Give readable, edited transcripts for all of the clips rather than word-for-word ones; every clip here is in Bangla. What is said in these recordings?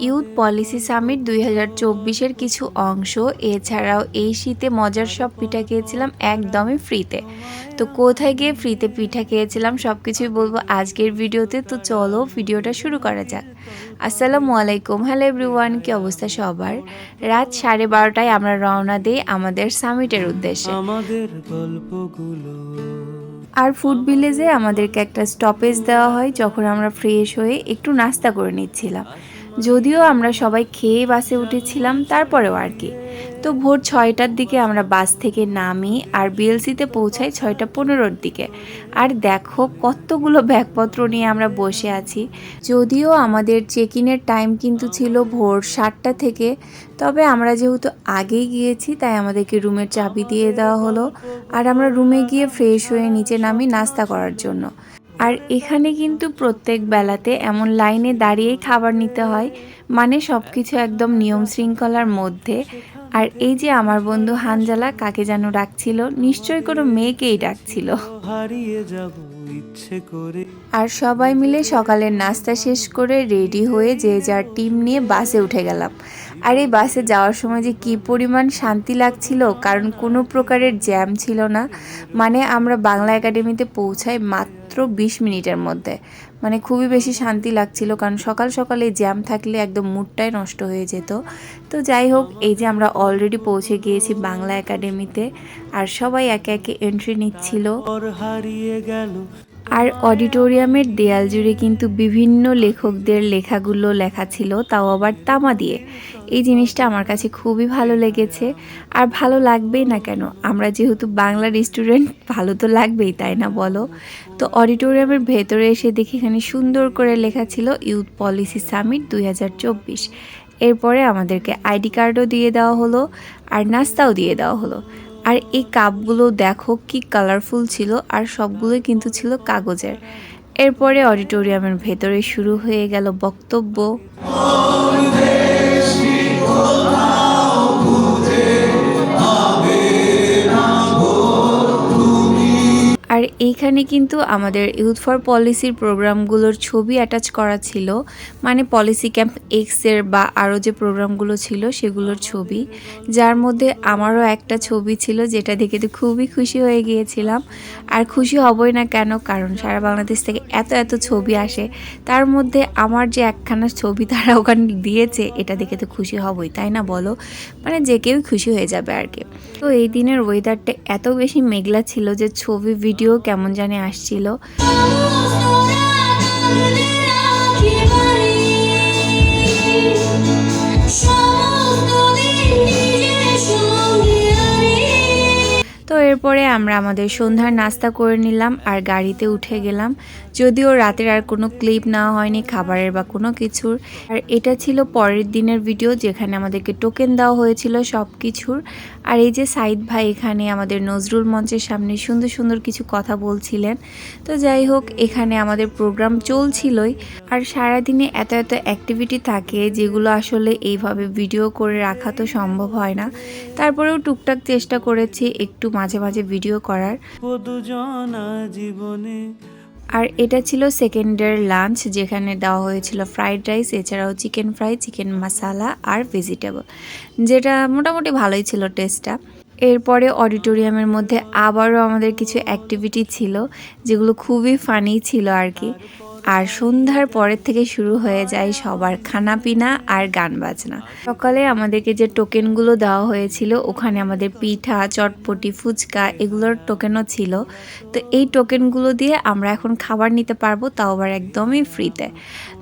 ইউথ পলিসি সামিট 2024-এর কিছু অংশ। এছাড়াও এই শীতে মজার সব পিঠা খেয়েছিলাম একদমই ফ্রিতে। তো কোথায় গিয়ে ফ্রিতে পিঠা খেয়েছিলাম সব কিছুই বলবো আজকের ভিডিওতে। তো চলো ভিডিওটা শুরু করা যাক। আসসালামু আলাইকুম, হ্যালো এভরিওয়ান, কি অবস্থা সবার? রাত 12:30টায় আমরা রওনা দিই আমাদের সামিটের উদ্দেশ্যে। আর ফুড ভিলেজে আমাদেরকে একটা স্টপেজ দেওয়া হয় যখন আমরা ফ্রেশ হয়ে একটু নাস্তা করে নিচ্ছিলাম। যদিও আমরা সবাই খেয়ে বাসে উঠেছিলাম, তারপরেও আর কি। তো ভোর 6টার দিকে আমরা বাস থেকে নামি আর বিএলসিতে পৌঁছাই 6টা 15-র দিকে। আর দেখো কতগুলো ব্যাগপত্র নিয়ে আমরা বসে আছি। যদিও আমাদের চেক ইনের টাইম কিন্তু ছিল ভোর 7টা থেকে, তবে আমরা যেহেতু আগেই গিয়েছি তাই আমাদেরকে রুমের চাবি দিয়ে দেওয়া হলো। আর আমরা রুমে গিয়ে ফ্রেশ হয়ে নিচে নামি নাস্তা করার জন্য। আর এখানে কিন্তু প্রত্যেক বেলাতে এমন লাইনে দাঁড়িয়েই খাবার নিতে হয়, মানে সব কিছু একদম নিয়ম শৃঙ্খলার মধ্যে। আর এই যে আমার বন্ধু হানজালা কাকে যেন ডাকছিল, নিশ্চয়ই কোনো মেয়েকেই ডাকছিল। আর সবাই মিলে সকালের নাস্তা শেষ করে রেডি হয়ে যে যার টিম নিয়ে বাসে উঠে গেলাম। আর এই বাসে যাওয়ার সময় যে কী পরিমাণ শান্তি লাগছিল, কারণ কোনো প্রকারের জ্যাম ছিল না। মানে আমরা বাংলা একাডেমিতে পৌঁছাই মাত্র 20 মিনিটের মধ্যে। মানে খুবই বেশি শান্তি লাগছিল, কারণ সকাল সকালে জ্যাম থাকলে একদম মুডটাই নষ্ট হয়ে যেত। তো যাই হোক, এই যে আমরা অলরেডি পৌঁছে গিয়েছি বাংলা একাডেমিতে। আর সবাই একে একে এন্ট্রি নিচ্ছিল। আর অডিটোরিয়ামের দেয়াল জুড়ে কিন্তু বিভিন্ন লেখকদের লেখাগুলো লেখা ছিল, তাও আবার তামা দিয়ে। এই জিনিসটা আমার কাছে খুবই ভালো লেগেছে। আর ভালো লাগবেই না কেন, আমরা যেহেতু বাংলার স্টুডেন্ট, ভালো তো লাগবেই, তাই না বলো? তো অডিটোরিয়ামের ভেতরে এসে দেখি এখানে সুন্দর করে লেখা ছিল ইউথ পলিসি সামিট 2024। এরপরে আমাদেরকে আইডি কার্ডও দিয়ে দেওয়া হলো আর নাস্তাও দিয়ে দেওয়া হলো। আর এই কাপগুলো দেখো কি কালারফুল ছিল, আর সবগুলোই কিন্তু ছিল কাগজের। এরপরে অডিটোরিয়ামের ভেতরে শুরু হয়ে গেল বক্তব্য। আর এইখানে কিন্তু আমাদের ইউথ ফর পলিসির প্রোগ্রামগুলোর ছবি অ্যাটাচ করা ছিল, মানে পলিসি ক্যাম্প এক্সের বা আরও যে প্রোগ্রামগুলো ছিল সেগুলোর ছবি, যার মধ্যে আমারও একটা ছবি ছিল, যেটা দেখে তো খুবই খুশি হয়ে গিয়েছিলাম। আর খুশি হবই না কেন, কারণ সারা বাংলাদেশ থেকে এত এত ছবি আসে, তার মধ্যে আমার যে একখানা ছবি তারা ওখানে দিয়েছে, এটা দেখে তো খুশি হবই, তাই না বলো? মানে যে কেউ খুশি হয়ে যাবে আর কি। তো এই দিনের ওয়েদারটা এত বেশি মেঘলা ছিল যে ছবি ভিডিও কেমন জানি আসছিল। তো এরপরে আমরা আমাদের সন্ধ্যার নাস্তা করে নিলাম আর গাড়িতে উঠে গেলাম। যদিও রাতের আর কোনো ক্লিপ নেওয়া হয়নি খাবারের বা কোনো কিছুর। আর এটা ছিল পরের দিনের ভিডিও, যেখানে আমাদেরকে টোকেন দেওয়া হয়েছিল সব কিছুর। আর এই যে সাইদ ভাই এখানে আমাদের নজরুল মঞ্চের সামনে সুন্দর সুন্দর কিছু কথা বলছিলেন। তো যাই হোক, এখানে আমাদের প্রোগ্রাম চলছিলই। আর সারাদিনে এত এত অ্যাক্টিভিটি থাকে, যেগুলো আসলে এইভাবে ভিডিও করে রাখা তো সম্ভব হয় না। তারপরেও টুকটাক চেষ্টা করেছি একটু মাঝে মাঝে ভিডিও করার। আর এটা ছিল সেকেন্ডের লাঞ্চ, যেখানে দেওয়া হয়েছিল ফ্রাইড রাইস, এছাড়াও চিকেন ফ্রাই, চিকেন মশালা আর ভেজিটেবল, যেটা মোটামুটি ভালোই ছিল টেস্টটা। এরপরে অডিটোরিয়ামের মধ্যে আবারও আমাদের কিছু অ্যাক্টিভিটি ছিল, যেগুলো খুবই ফানি ছিল আর কি। আর সন্ধ্যার পরের থেকে শুরু হয়ে যায় সবার খানা পিনা আর গান বাজনা। সকালে আমাদেরকে যে টোকেনগুলো দেওয়া হয়েছিল, ওখানে আমাদের পিঠা, চটপটি, ফুচকা এগুলোর টোকেনও ছিল। তো এই টোকেনগুলো দিয়ে আমরা এখন খাবার নিতে পারবো, তাও আবার একদমই ফ্রিতে।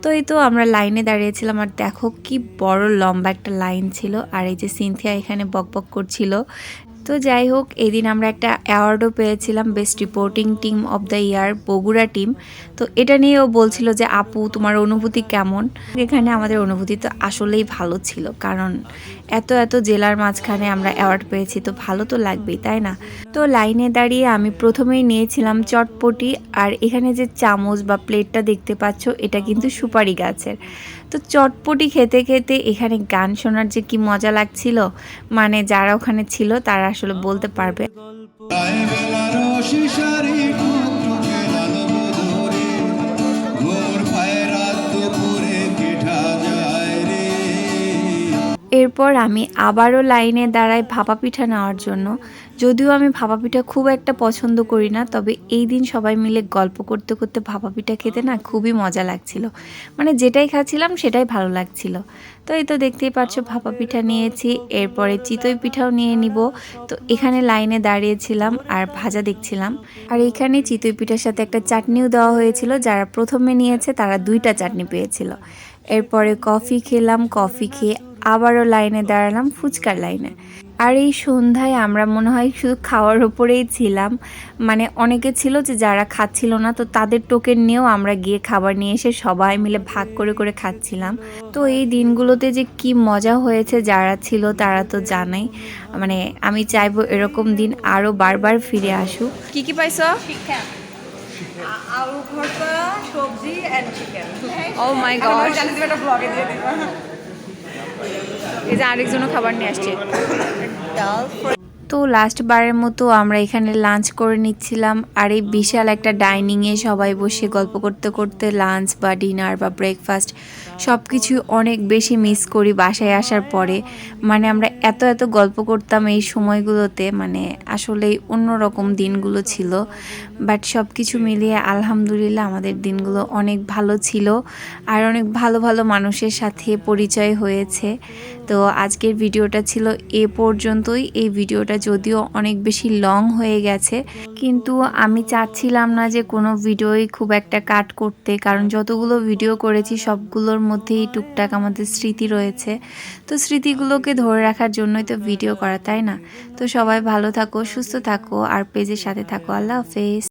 তো এই তো আমরা লাইনে দাঁড়িয়েছিলাম, আর দেখো কি বড় লম্বা একটা লাইন ছিল। আর এই যে সিনথিয়া এখানে বকবক করছিল। তো যাই হোক, এদিন আমরা একটা অ্যাওয়ার্ডও পেয়েছিলাম, best reporting team of the year Bogura team. তো এটা নিয়েও বলছিল যে আপু তোমার অনুভূতি কেমন। এখানে আমাদের অনুভূতি তো আসলেই ভালো ছিল, কারণ এত এত জেলার মাঝখানে আমরা অ্যাওয়ার্ড পেয়েছি, তো ভালো তো লাগবেই, তাই না? তো লাইনে দাঁড়িয়ে আমি প্রথমেই নিয়েছিলাম চটপটি। আর এখানে যে চামচ বা প্লেটটা দেখতে পাচ্ছ, এটা কিন্তু সুপারি গাছের। তো চটপটি খেতে খেতে এখানে গান শোনার যে কি মজা লাগছিল, মানে যারা ওখানে ছিল তারা আসলে বলতে পারবে। এরপর আমি আবারও লাইনে দাঁড়াই ভাপা পিঠা নেওয়ার জন্য। যদিও আমি ভাপা পিঠা খুব একটা পছন্দ করি না, তবে এই দিন সবাই মিলে গল্প করতে করতে ভাপা পিঠা খেতে না খুবই মজা লাগছিল। মানে যেটাই খাচ্ছিলাম সেটাই ভালো লাগছিল। তো এই তো দেখতেই পাচ্ছ ভাপা পিঠা নিয়েছি, এরপরে চিতই পিঠাও নিয়ে নিব। তো এখানে লাইনে দাঁড়িয়েছিলাম আর ভাজা দেখছিলাম। আর এখানে চিতই পিঠার সাথে একটা চাটনিও দেওয়া হয়েছিল, যারা প্রথমে নিয়েছে তারা 2টা চাটনি পেয়েছিল। এরপরে কফি খেলাম, কফি খেয়ে আবারও লাইনে দাঁড়ালাম ফুচকার লাইনে। আর এই সন্ধ্যায় আমরা মনে হয় শুধু খাওয়ার উপরেই ছিলাম। মানে অনেকে ছিল যে যারা খাচ্ছিল না, তো তাদের টোকেন নিয়েও আমরা গিয়ে খাবার নিয়ে এসে সবাই মিলে ভাগ করে করে খাচ্ছিলাম। তো এই দিনগুলোতে যে কি মজা হয়েছে যারা ছিল তারা তো জানাই। মানে আমি চাইবো এরকম দিন আরও বারবার ফিরে আসুক। কি কি পাইছো? আলু ভর্তা, সবজি and chicken. Oh my God, জানি তুমি একটা ব্লগে দিয়ে দিবা। এই যে আরেকজনও খাবার নিয়ে আসছে। ডাল তো লাস্ট বারের মতো আমরা এখানে লাঞ্চ করে নিচ্ছিলাম। আর এই বিশাল একটা ডাইনিংয়ে সবাই বসে গল্প করতে করতে লাঞ্চ বা ডিনার বা ব্রেকফাস্ট সব কিছু অনেক বেশি মিস করি বাসায় আসার পরে। মানে আমরা এত এত গল্প করতাম এই সময়গুলোতে, মানে আসলেই অন্যরকম দিনগুলো ছিল। বাট সব কিছু মিলিয়ে আলহামদুলিল্লাহ আমাদের দিনগুলো অনেক ভালো ছিল, আর অনেক ভালো ভালো মানুষের সাথে পরিচয় হয়েছে। তো আজকের ভিডিওটা ছিল এ পর্যন্তই। এই ভিডিওটা যদিও অনেক বেশি লং হয়ে গেছে, কিন্তু আমি চাচ্ছিলাম না যে কোনো ভিডিওই খুব একটা কাট করতে, কারণ যতগুলো ভিডিও করেছি সবগুলোর মধ্যেই টুকটাক আমাদের স্মৃতি রয়েছে। তো স্মৃতিগুলোকে ধরে রাখার জন্যই তো ভিডিও করা, তাই না? তো সবাই ভালো থাকো, সুস্থ থাকো, আর পেজের সাথে থাকো। আল্লাহ হাফেজ।